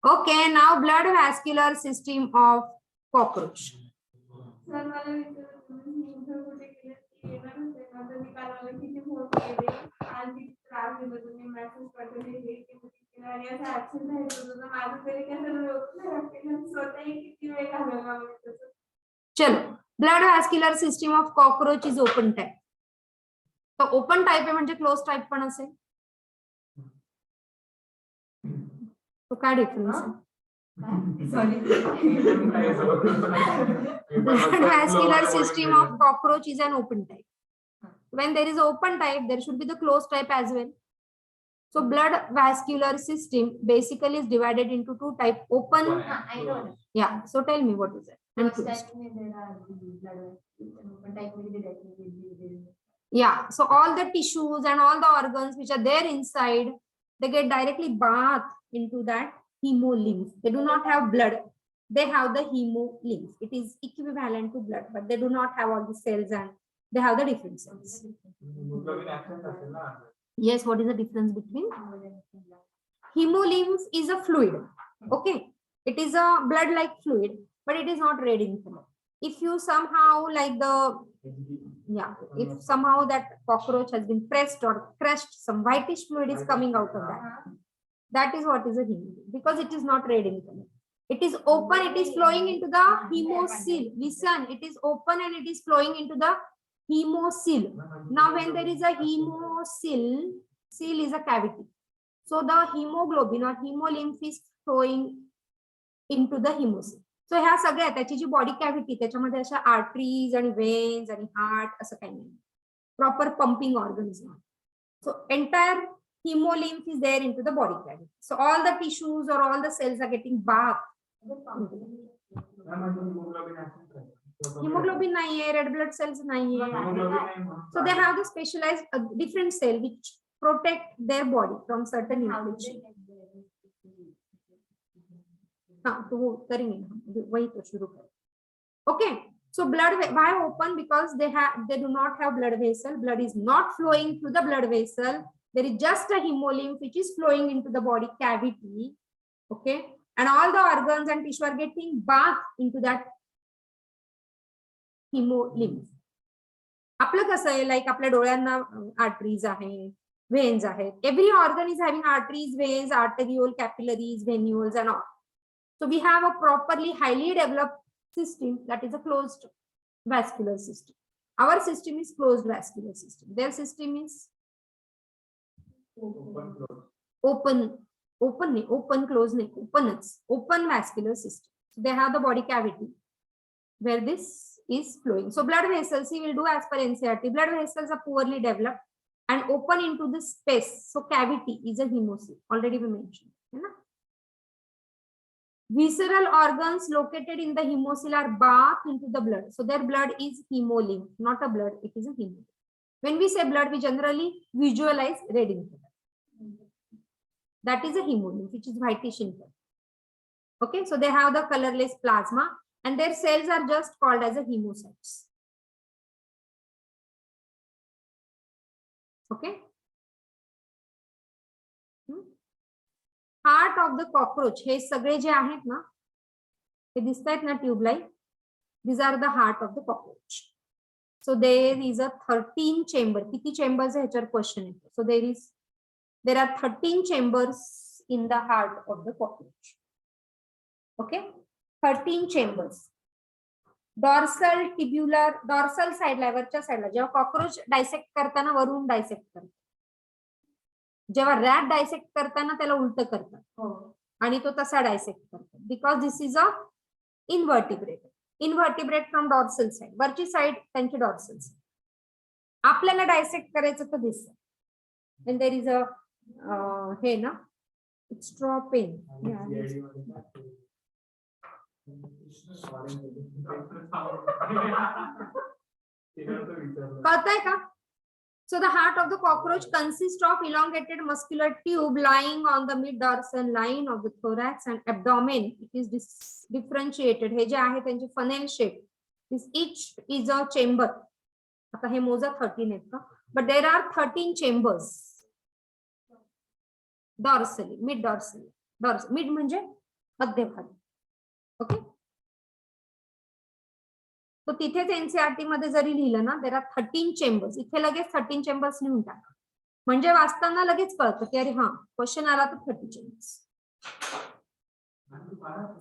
Okay, now blood vascular system of cockroach. चलो, blood vascular system of cockroach is open type. तो open type आहे म्हणजे close type पण असेल. तो काय डिफरन्स आहे? Blood vascular system of cockroach is an open type. When there is open type, there should be the closed type as well. So blood vascular system basically is divided into two types: open. I know. Yeah. So tell me what is it? And closed. Yeah. So all the tissues and all the organs which are there inside, they get directly bathed into that hemolymph. They do not have blood. They have the hemolymph. It is equivalent to blood, but they do not have all the cells and they have the different cells. Yes, what is the difference between? Hemolymph is a fluid. Okay. It is a blood-like fluid, but it is not red in color. If you somehow if somehow that cockroach has been pressed or crushed, some whitish fluid is coming out of that. That is what is a hemolymph, because it is not red in color. It is open, it is flowing into the hemocoel. Listen, it is open and it is flowing into the hemocoel. Now, when there is a hemocoel, seal is a cavity. So the hemoglobin or hemolymph is flowing into the hemocoel. So ह्या सगळ्या त्याची जी body cavity त्याच्यामध्ये अशा arteries आणि veins आणि heart असं काही नाही. Proper pumping organs. So entire hemolymph is there into the body cavity. So all the tissues or all the cells are getting bathed. Hemoglobin nahiye, red blood cells nahiye. So they have the specialized different cell which protect their body from certain infection. Okay, so blood, why open? Because they do not have blood vessel. Blood is not flowing through the blood vessel. There is just a hemolymph which is flowing into the body cavity. Okay, and all the organs and tissue are getting bathed into that hemolymph. आपलं कसं आहे, like आपल्या डोळ्यांना arteries आहेत, veins आहेत. Every organ is having arteries, veins, arteriole, capillaries, venules and all. So we have a properly highly developed system that is a closed vascular system. Our system is closed vascular system. Their system is open vascular system. So they have the body cavity where this is flowing. So blood vessels, we will do as per NCERT. Blood vessels are poorly developed and open into the space. So cavity is a hemocoel. Already we mentioned. Visceral organs located in the hemocoel are bathed into the blood. So their blood is hemolymph, not a blood, it is a hemolymph. When we say blood, we generally visualize red in color. That is a hemolymph, which is whitish in color. Okay, so they have the colorless plasma and their cells are just called as a hemocytes. Okay. Heart of the cockroach. हे सगळे जे आहेत ना, हे दिसतायत ना tubelight. These are the heart of the cockroach. So there is a 13 chamber. किती chambers आहे ह्याच्यावर question येतो. So there are 13 chambers in the heart of the cockroach. Okay, 13 chambers. Dorsal, tubular, dorsal side ला वरच्या साइडला जेव्हा cockroach dissect करताना वरून dissect करतात. जेव्हा रॅट डायसेक्ट करताना त्याला उलट करतात आणि तो तसा डायसेक्ट करतात. Because this is a invertebrate from dorsal side. वरची साइड त्यांची डॉर्सल साइड. आपल्याला डायसेक्ट करायचं तर दिसत. when there is a हे ना straw pen. कळतंय का? So the heart of the cockroach consists of elongated muscular tube lying on the mid-dorsal line of the thorax and abdomen. It is differentiated. हे जे आहे त्यांचे funnel shape. This each is a chamber. आता हे मोजा 13 आहेत का? But there are 13 chambers. Dorsally, mid dorsally, mid म्हणजे मध्यभागी. Okay, तो तिथेच एनसीईआरटी मध्ये जरी लिहिलं ना, देर आर 13 चेंबर्स, इथे लगेच 13 चेंबर्स लिहून टाका, म्हणजे वाचताना लगेच कळतं की अरे हा क्वेश्चन आला तर 30 चेंबर्स.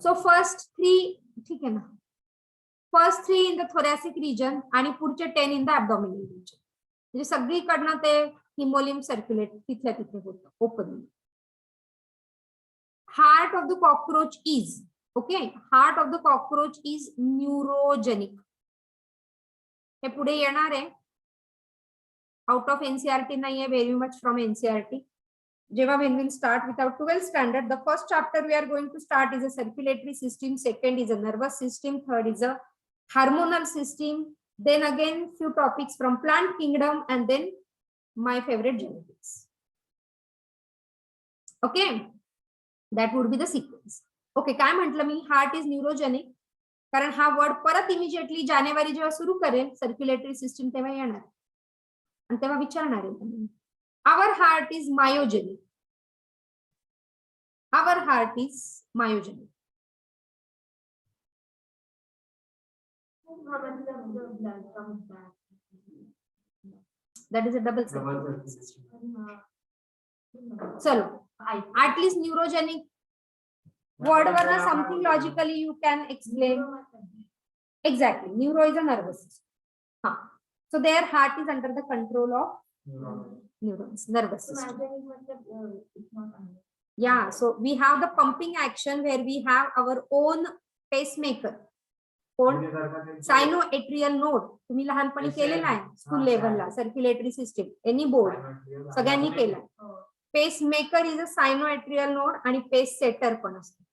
सो फर्स्ट 3, ठीक आहे ना, first 3 in the thoracic region आणि पुढचे 10 इन द ऍब्डॉमिनल रिजन. म्हणजे सगळीकडनं ते हिमोलिम सर्क्युलेट तिथल्या तिथे होतं openly. Heart of the cockroach is, okay, heart of the cockroach is neurogenic. हे पुढे येणार आहे, आउट ऑफ एनसीईआरटी नाहीये, व्हेरी मच फ्रॉम एनसीईआरटी. जेव्हा when we'll start with our 12th standard, the first chapter we are going to start is a circulatory system, second is a nervous system, third is a hormonal system, then again few topics from plant kingdom, and then my favorite genetics. Okay, that would be the sequence. Okay, काय म्हटलं मी, heart is neurogenic, कारण हा word परत immediately January जेव्हा सुरू करेल circulatory system तेव्हा येणार आणि तेव्हा विचारणार आहे. Our heart is myogenic. Our heart is myogenic. That is a double circulatory system. चलो, at least neurogenic word वरना something logically you can explain. Exactly, neuro is a nervous system. So their heart is under the control of neurons, nervous system. Yeah, so we have the pumping action where we have our own pacemaker. Sinoatrial node तुम्ही लहानपणी केलेला आहे school लेव्हलला, circulatory system, any board सगळ्यांनी केला. Pacemaker is a sinoatrial node आणि pacesetter पण असतो.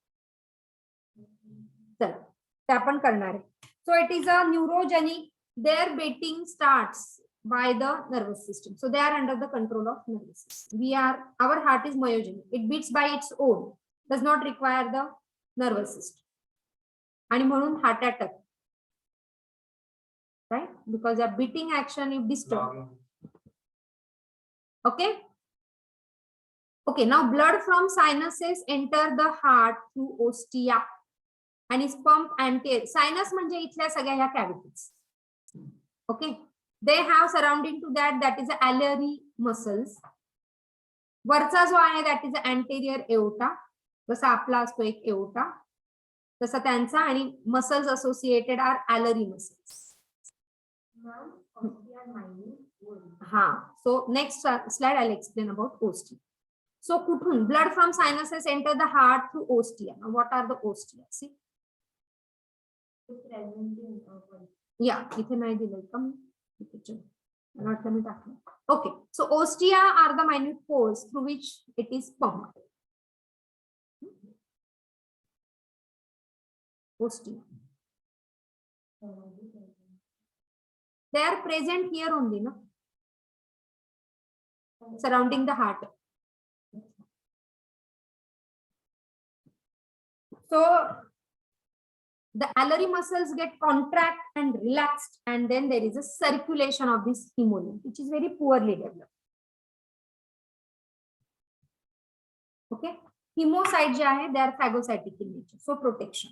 चला ते आपण करणार आहे. So it is a neurogenic, their beating starts by the nervous system, so they are under the control of nervous system. Our heart is myogenic, it beats by its own, does not require the nervous system, आणि म्हणून heart attack, right, because the beating action is disturbed. Okay, now blood from sinuses enter the heart through ostia and is pumped anterior. Sinus म्हणजे इथल्या सगळ्या ह्या cavities. Okay, they have surrounding to that is the alveoli muscles. वरचा जो आहे that is the anterior aorta, जसा आपला असतो एक aorta तसा त्यांचा, आणि muscles associated are alveoli muscles. हा, so next slide I'll explain about ostia. So कुठून blood from sinuses enter the heart through ostia. Now what are the ostia? See, yeah, इथे नाही दिलंय का? Okay, so ostia are the minute pores through which it is pumped. Ostia, they are present here only, no, surrounding the heart. So the alveoli muscles get contract and relaxed, and then there is a circulation of this hemolymph, which is very poorly developed. Okay, hemocytes जे आहे, they are phagocytic in nature, so protection.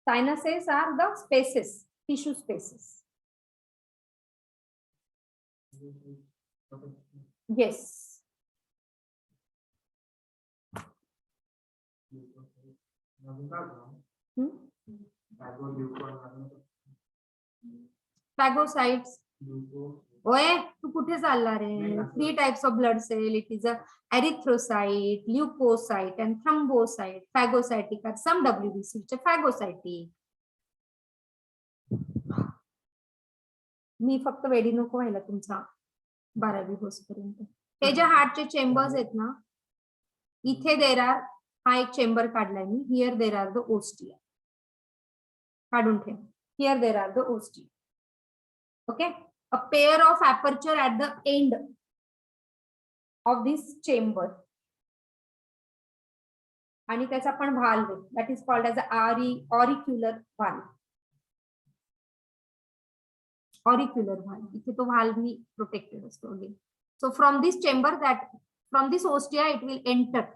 Sinuses are the spaces, tissue spaces. Yes. Phagocytes. ओए तू कुठे चालला रे? 3 types of blood cell. It is a erythrocyte, leukocyte and thrombocyte. Phagocytic are some WBC which are phagocytic. मी फक्त वेडी नको व्हायला तुमचा 12वी होसपर्यंत. हे जे हार्टचे चेंबर्स आहेत ना, इथे देर आर, हा एक चेंबर काढलाय मी, here there are the ostia, काढून ठेव, here there are the ostia. Okay, a pair of aperture at the end of this chamber, आणि त्याचा पण valve आहे, that is called as a auricular valve. Auricular valve, इथे तो valve नी protected असतो. So from this chamber, from this ostia it will enter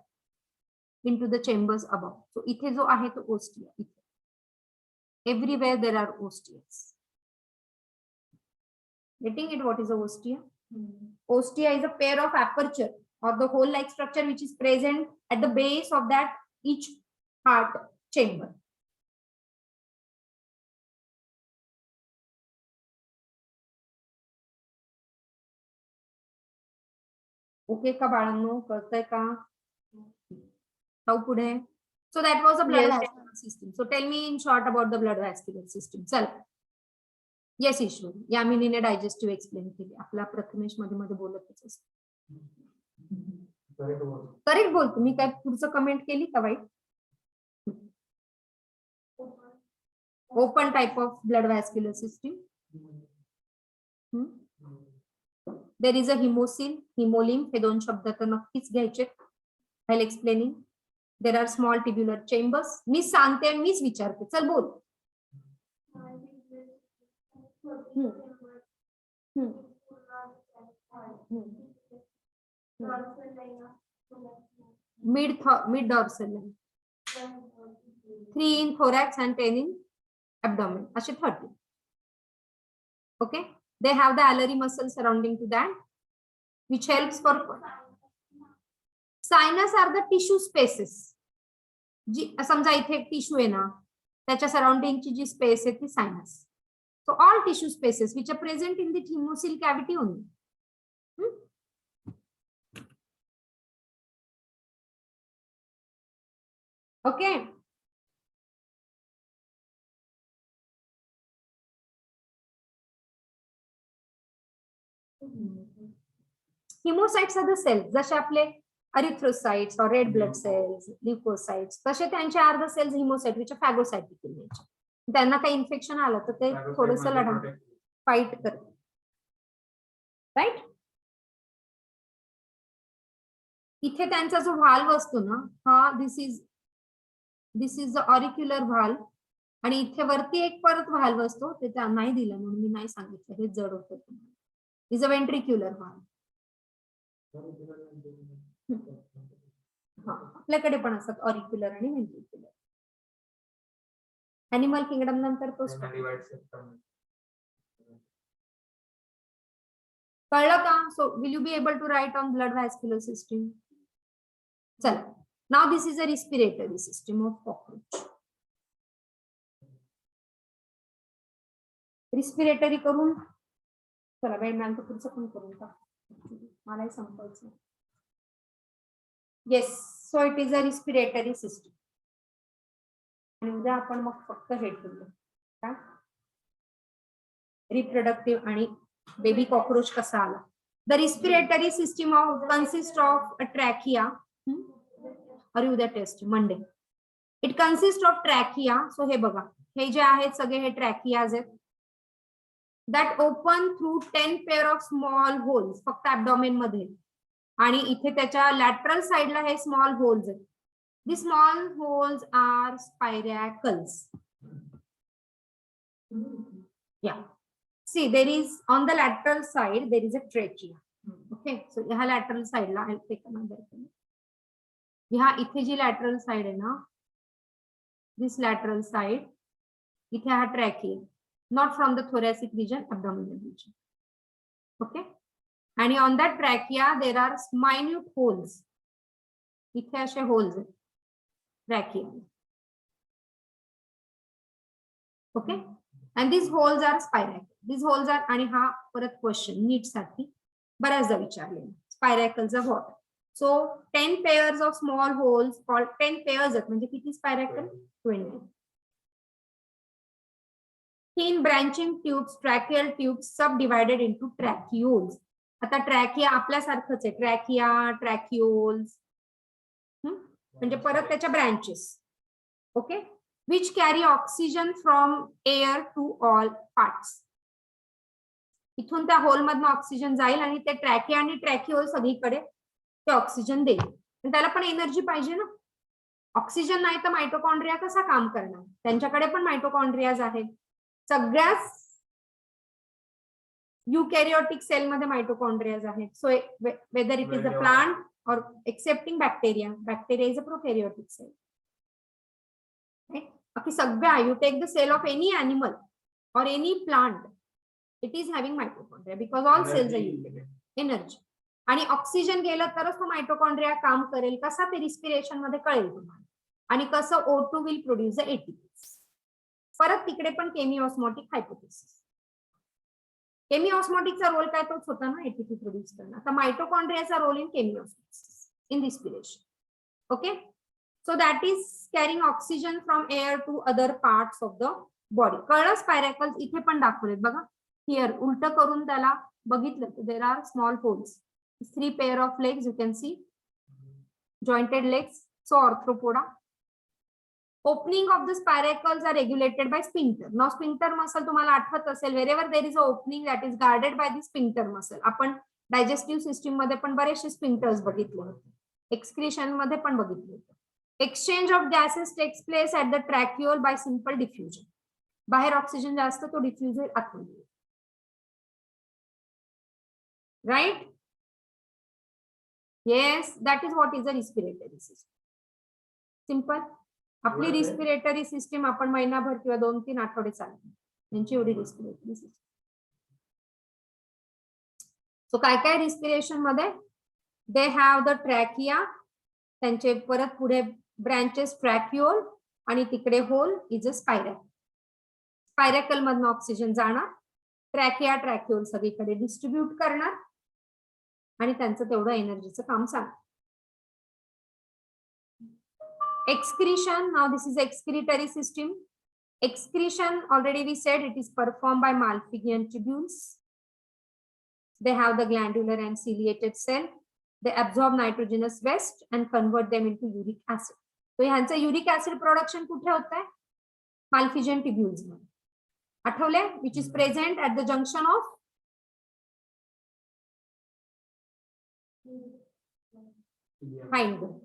into the chambers above. So इथे जो आहे तो ostia, everywhere there are ostias. Getting it? What is a ostia? Ostia is a pair of aperture or the hole like structure which is present at the base of that each heart chamber. Okay का बाळांनो, कळतंय का? जाऊ पुढे. So that was a blood vascular system. So tell me in short about the blood vascular system. चल. Yes, ईश्वर. यामिनीने digestive explain केली. आपला प्रथमेश मध्ये बोलतच असतो. करेक्ट बोलतो. मी काय पुढचं कमेंट केली का वाईट? Open type of blood vascular system. There is a haemocoel, haemolymph, हे दोन शब्द तर नक्कीच घ्यायचे. I will explaining. There are small tubular chambers. मी सांगते आणि मीच विचारते. चल बोल. mid dorsal line, 3 in thorax and 10 in abdomen, असे 30. Okay, they have the alary muscle surrounding to that which helps for sinus are the tissue spaces. जी समजा इथे एक टिश्यू आहे ना, त्याच्या सराउंडिंग ची जी स्पेस आहे ती sinus. So all tissue spaces which are present in the hemosil cavity only. Okay. Hemocytes are the cells. जसे आपले erythrocytes or red blood cells, leukocytes, तसे त्यांचे are the cells hemocyte which are phagocytic in nature. त्यांना काही infection आलं तर ते थोडंसं लढा फाईट करतात. राईट. इथे त्यांचा जो व्हाल्व असतो ना, हा दिस इज द ऑरिक्युलर व्हाल्व, आणि इथे वरती एक परत व्हाल्व असतो, ते नाही दिलं म्हणून मी नाही सांगितलं, हे जड होतं. Is a ventricular valve. हा, आपल्याकडे पण असतात ऑरिक्युलर आणि वेंट्रिक्युलर. एनिमल किंगडम नंतर कळलं का? So will you be able to write on blood vascular system? चला, now this is a respiratory system of cockroach. Respiratory करून चला, वेळ मिळाल तर पुढचं पण करून का, मलाही संपायचं. Yes, so it is a respiratory system. आणि उद्या आपण मग फक्त हे ठेवलं काय, रिप्रोडक्टिव्ह आणि बेबी कॉकरोच कसा आला. The respiratory system of consist of a trachea. अरे उद्या test Monday. It consist of trachea. So हे बघा, हे जे आहेत सगळे हे ट्रॅकियाज आहेत. That open through 10 pair of small holes, फक्त ऍब्डॉमेन मध्ये. आणि इथे त्याच्या लॅटरल साइडला हे स्मॉल होल्स आहेत. The small holes are spiracles. Yeah. See, there is on the lateral side there is a trachea. Okay. So यहाँ lateral side ला I'll take another pen. यहाँ इथे जी lateral side है ना, this lateral side, इथे हा trachea, not from the thoracic region, abdominal region. Okay. And on that trachea there are minute holes. इथे असे holes आहेत. Trachea. Okay, and these holes are spiracle. These holes are, आणि हा परत question NEET साठी बऱ्याचदा विचारलेला, spiracles of what. So 10 pairs of small holes called 10 pairs आहेत, म्हणजे किती स्पायरॅकल? 20. Thin branching tubes, tracheal tubes subdivided into tracheoles. आता ट्रॅकिया आपल्यासारखंच आहे, ट्रॅकिया, ट्रॅकिओल्स, म्हणजे परत त्याच्या branches. Okay, which carry oxygen from air to all parts. इथून त्या होल मधनं ऑक्सिजन जाईल आणि ते ट्रॅकिया आणि ट्रॅकिओल सगळीकडे ते ऑक्सिजन देईल. त्याला पण एनर्जी पाहिजे ना. ऑक्सिजन नाही तर मायटोकॉन्ड्रिया कसा काम करणार? त्यांच्याकडे पण मायटोकॉन्ड्रियाज आहेत. सगळ्याच युकॅरियोटिक सेल मध्ये मायटोकॉन्ड्रियाज आहेत. So whether it is a plant or excepting bacteria is a prokaryotic cell. Okay, सगळ्या, you take the cell of any animal or any plant, it is having mitochondria because all cells are using energy. आणि oxygen गेलं तरच तो mitochondria काम करेल. कसा ते respiration मध्ये कळेल तुम्हाला. आणि कसं O2 will produce the ATP. परत तिकडे पण केमिओस्मोटिक हायपोथेसिस. केमिओस्मोटिकचा रोल काय तोच होता ना, एटीपी प्रोड्यूस करणं. आता मायटोकॉन्ड्रियाचा role in chemiosmotics in respiration. Okay, so that is carrying oxygen from air to other parts of the body. कळलं स्पायरॅकल्स इथे पण दाखवलेत बघा. हिअर उलट करून त्याला बघितलं, there are small holes, 3 pair of legs, you can see jointed legs. So arthropoda. Opening of the spiracles are regulated by sphincter. Now sphincter muscle तुम्हाला आठवत असेल, wherever there is a opening that is guarded by the sphincter muscle. आपण digestive system मध्ये पण बरेचसे sphincters बघितले होते. Excretion मध्ये पण बघितले होते. Exchange of gases takes place at the tracheal by simple diffusion. बाहेर ऑक्सिजन जास्त, तो डिफ्युज होईल आतमध्ये. Right. Yes, that is what is a respiratory system. Simple. आपली रिस्पिरेटरी सिस्टीम आपण महिनाभर किंवा 2-3 आठवडे चालते, त्यांची एवढी रिस्पिरेटरी सिस्टीम. सो काय काय रिस्पिरेशन मध्ये, दे हॅव द ट्रॅकिया, त्यांचे परत पुढे ब्रँचेस ट्रॅक्युअल, आणि तिकडे होल इज अ स्पायरल. स्पायरॅकल मधनं ऑक्सिजन जाणार, ट्रॅकिया ट्रॅक्युअल सगळीकडे डिस्ट्रीब्यूट करणार, आणि त्यांचं तेवढं एनर्जीचं काम चालणार. Excretion, now this is excretory system. Excretion, already we said, it is performed by Malpighian tubules. They have the glandular and ciliated cell. They absorb nitrogenous waste and convert them into uric acid. So ह्यांचं uric acid production कुठे होत आहे? Malpighian tubules मध्ये. Athawale? Which is present at the junction of hindgut.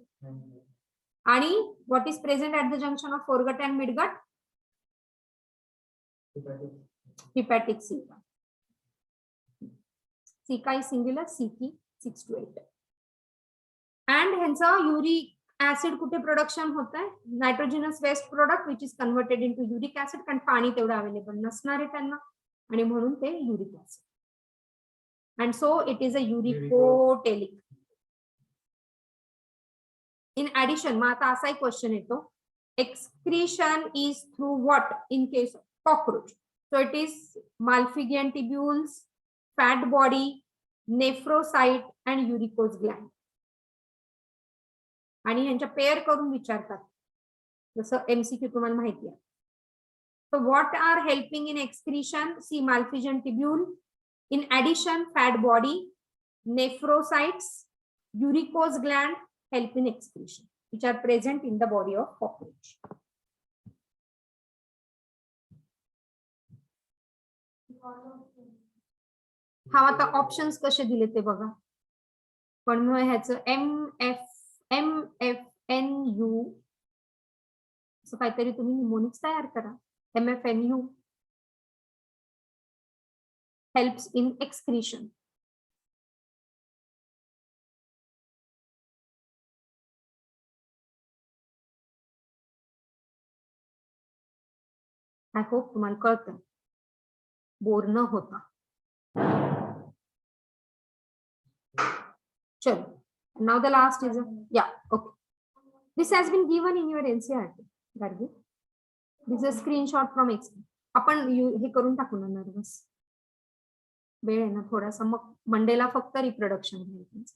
आणि what is present at the junction of foregut and midgut? Hepatic ceca. Ceca is singular, CP 6 to 8. And ह्यांचा uric acid कुठे production होत आहे? Nitrogenous waste product which is converted into uric acid. कारण पाणी तेवढं available नसणार आहे त्यांना, आणि म्हणून ते uric acid. And so it is a uricotelic. In addition, मग आता असा एक क्वेश्चन येतो, excretion is through what in case of cockroach? So it is Malpighian tubules, fat body, nephrocyte and uricose gland. आणि ह्यांच्या पेअर करून विचारतात, जसं MCQ तुम्हाला माहिती आहे. So what are helping in excretion? See, Malpighian tubule. In addition, fat body, nephrocytes, uricose gland help in excretion, which are present in the body of cockroach. हा आता ऑप्शन्स कसे दिले ते बघा. पण मग ह्याचं MFNU असं काहीतरी तुम्ही निमोनिक्स तयार करा. MFNU helps in excretion. I hope तुम्हाला कळतं, बोर न होता. चलो, now the last is okay. This has been given in your NCERT. Gargi, this is a screenshot from Excel. आपण हे करून टाकू ना, नर्वस वेळ आहे ना थोडासा, मग मंडेला फक्त रिप्रोडक्शन घ्यायचं.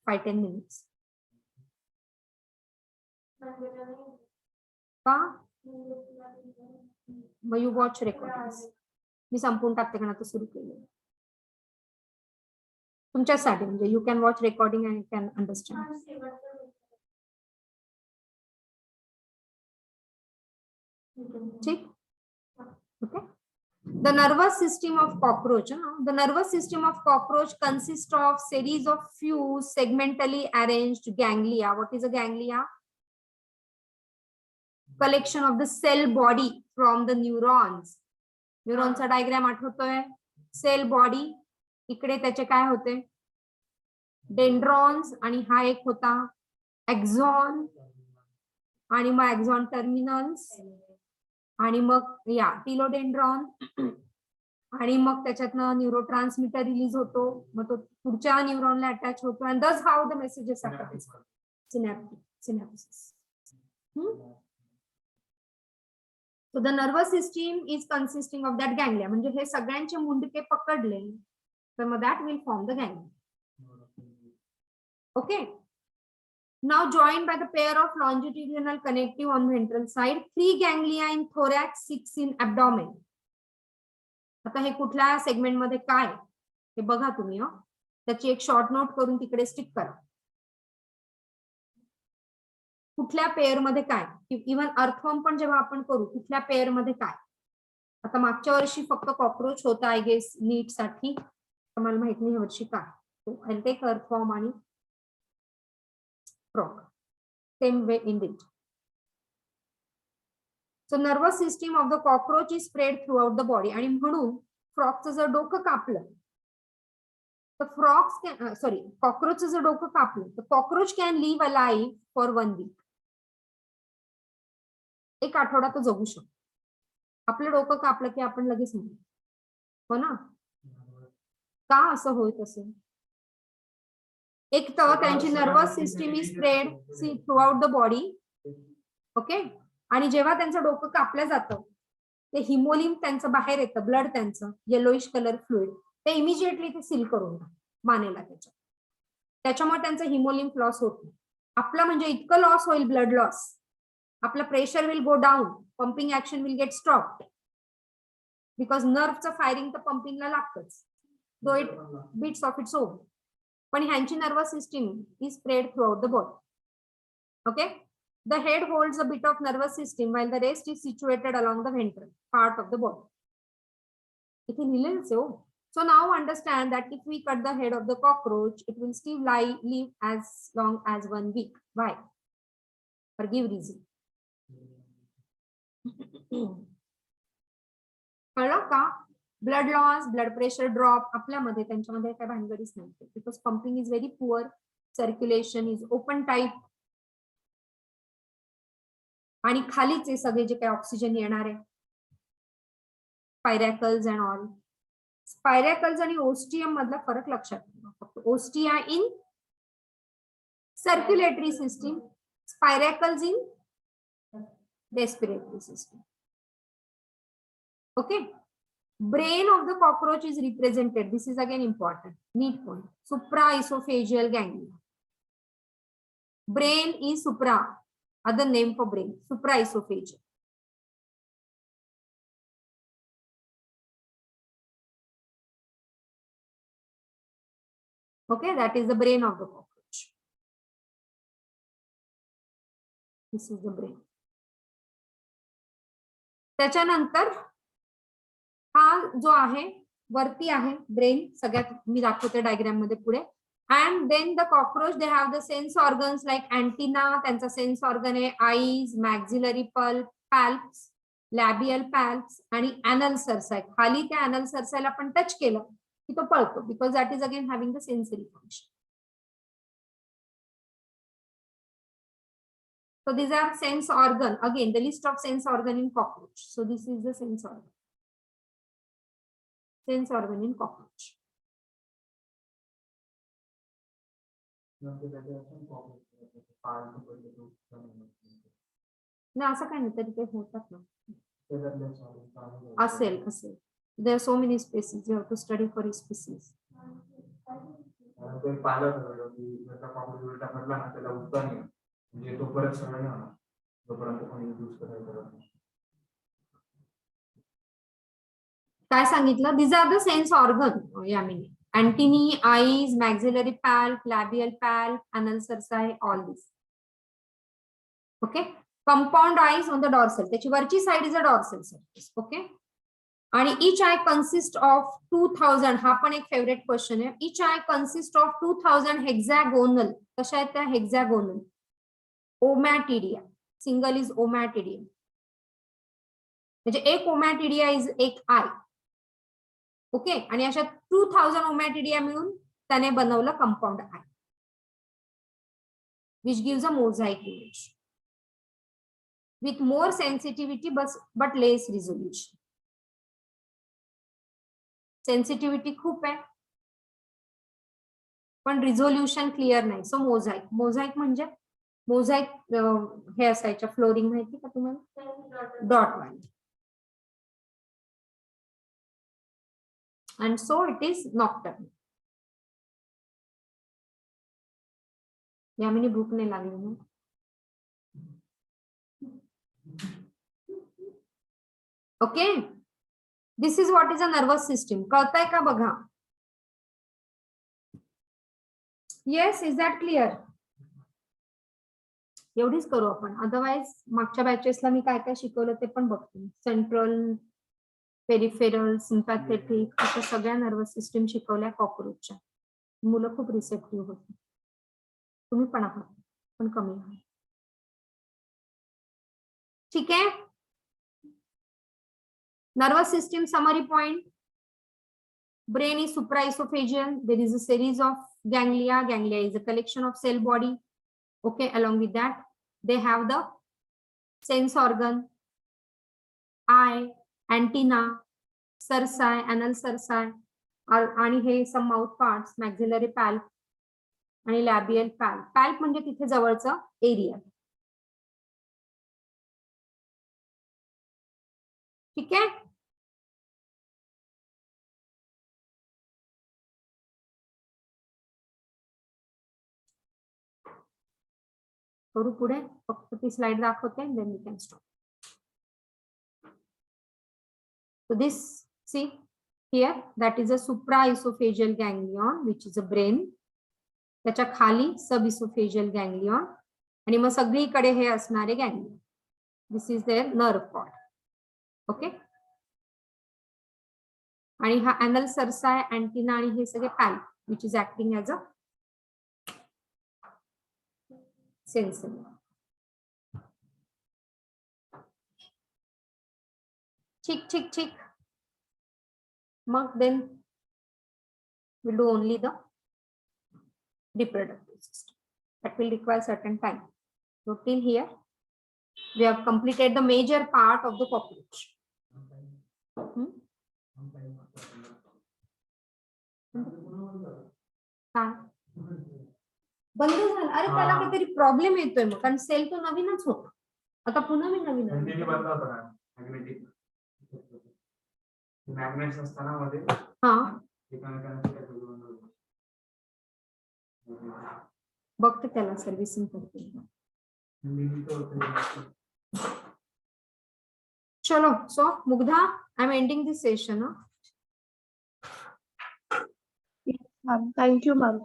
5-10 minutes. का मग यू वॉच रेकॉर्डिंग. मी संपून टाकते कारण आता सुरू केलं तुमच्यासाठी, म्हणजे you can watch recording and can understand. ठीक. Okay. The nervous system of cockroach. The nervous system of cockroach consists of series of fused segmentally arranged ganglia. What is a ganglia? Collection of the cell body. From the neurons. न्यूरॉनचा diagram आठवतोय. Cell body, इकडे त्याचे काय होते, dendrons, आणि हा एक होता एक्झॉन, आणि मग एक्झॉन टर्मिनल्स, आणि मग या टिलोडेंड्रॉन, आणि मग त्याच्यातनं न्यूरोट्रान्समीटर रिलीज होतो, मग तो पुढच्या न्यूरॉनला अटॅच होतो, and that's how the messages are synapsis. So the nervous system is consisting of that ganglia. म्हणजे हे सगळ्यांचे मुंडके पकडले तर मग that will form the ganglia. Okay. Now joined by the pair of longitudinal connective on ventral side, 3 ganglia in thorax, 6 in abdomen. आता हे कुठल्या segment मध्ये काय हे बघा तुम्ही. त्याची एक शॉर्ट नोट करून तिकडे स्टिक करा. कुठल्या पेअर मध्ये काय, इव्हन अर्थवॉर्म पण जेव्हा आपण करू कुठल्या पेअर मध्ये काय. आता मागच्या वर्षी फक्त कॉक्रोच होता आय गेस नीट साठी, मला माहित नाही वर्षी काय. टेक अर्थवॉर्म आणि frog same way in it. So nervous system of the cockroach is spread throughout the body. आणि म्हणून फ्रॉगचं जर डोकं कापलं तर कॉक्रोचचं जर डोकं कापलं तर cockroach can live alive for 1 week. एक आठवडा तो जगू शकतो. आपलं डोकं कापलं की आपण लगेच म्हणू, हो ना, का असं होत असेल. एक तर त्यांची nervous system is spread throughout the body. Okay. आणि जेव्हा त्यांचं डोकं कापलं जातं ते हिमोलिम त्यांचं बाहेर येतं, ब्लड त्यांचं येलोइश कलर फ्लुइड, ते इमिजिएटली ते सील करून मानेला त्याच्यामुळे त्यांचं हिमोलिम लॉस होत नाही. आपलं म्हणजे इतकं लॉस होईल, ब्लड लॉस, आपलं pressure will go down, pumping action will get stopped, because नर्वचं फायरिंग तर पंपिंगला लागतंच, though it beats of its own. पण ह्यांची nervous system is spread throughout the body. Okay. The head holds a bit of nervous system while the rest is situated along the ventral part of the body. इथे लिहिलेलं आहे. So now understand that if we cut the head of the cockroach, it will still live as long as 1 week. Why? For give reason. कळलं का? Blood loss, blood pressure drop आपल्यामध्ये त्यांच्यामध्ये काय भानगडीच नाही, because pumping is very poor, circulation is open type, आणि खालीचे सगळे जे काही oxygen येणार आहे, स्पायरॅकल्स अँड ऑल. स्पायरॅकल्स आणि ओस्टियम मधला फरक लक्षात ठेवा. फक्त ostia in circulatory system, spiracles in respiratory system. Okay. Brain of the cockroach is represented, this is again important, NEET point, supraoesophageal ganglia. Brain is supra, other name for brain, supraesophageal. Okay, that is the brain of the cockroach. This is the brain. त्याच्यानंतर हा जो आहे वरती आहे brain, सगळ्यात मी दाखवते diagram मध्ये पुढे. And then the cockroach, they have the sense organs like antenna, त्यांचा सेन्स ऑर्गन आहे आईज, मॅक्झिलरी पल्प, पॅल्प्स, लॅबियल पॅल्प्स आणि अॅनल सर्साय. खाली त्या अॅनल सर्सायला पण टच केलं की तो पळतो, because that is again having the sensory function. So these are sense organ. Again, the list of sense organ in cockroach. So this is the sense organ. Sense organ in cockroach. ना असं काही नाही तरी ते होतात ना, असेल असेल. There are so many species. You have to study for species. काय सांगितलं? These are the sense organ. Yamini antennae, eyes, maxillary pulp, labial pulp, anal cerci, all this. Okay. Compound eyes on the dorsal. त्याची वरची side is a dorsal surface. Okay. आणि each eye consists of 2000. हा पण एक favourite question आहे. Each eye consists of 2000 hexagonal. कशा आहेत त्या? Hexagonal ommatidia. Single is ommatidia. म्हणजे एक ओमॅटिडिया इज एक आय. ओके, आणि अशा 2000 ओमॅटिडिया मिळून त्याने बनवलं compound I, which gives a mosaic image with more sensitivity but less resolution. Sensitivity खूप आहे पण रिझोल्युशन क्लिअर नाही. सो मोझाईक. मोझाईक म्हणजे मोझाईक हे असायच्या फ्लोरिंग माहिती का तुम्हाला, डॉट वाली. and so it is nocturnal. Yamini भूक नाही लागली ना. Okay, this is what is a nervous system. कळतंय का बघा. Yes, is that clear. एवढीच करू आपण, अदरवाइज मागच्या बॅचेसला मी काय काय शिकवलं ते पण बघते. सेंट्रल, पेरिफेरल, सिम्पॅथेटिक अशा सगळ्या नर्वस सिस्टम शिकवल्या कॉकरोचच्या. मुलं खूप रिसेप्टिव्ह होती. तुम्ही पण आहात पण कमी आहात. ठीक आहे. Nervous system summary point. Brain is supraesophageal. There is a series of ganglia. Ganglia is a collection of cell body. Okay, along with that, they have the sense organ, eye, antenna, cerci, anal cerci, आणि हे some mouth parts, maxillary palp आणि labial palp. Palp म्हणजे तिथे जवळचं area. ठीक आहे. करू पुढे, फक्त ती स्लाइड दाखवते, then we can stop. So this, see here, that is a supraesophageal ganglion, which is a brain. त्याच्या खाली सबइसोफेजियल गँग्लियॉन आणि मग सगळीकडे हे असणारे ganglion. This is their nerve cord. Okay, आणि हा अॅनल सर्साय, अँटिना आणि हे सगळे palp, which is acting as a sensory. ठीक ठीक ठीक. मग then we'll do only the reproductive system. That will require certain time. So till here, we have completed the major part of the cockroach. बंद झालं. अरे त्याला काहीतरी problem येतोय मग, कारण सेल तो नवीनच होता. आता पुन्हा मी नवीन मॅग्नेट्स असताना मध्ये बघते त्याला सर्व्हिसिंग करते. चलो, so Mugdha, I am ending this session. Thank you, ma'am.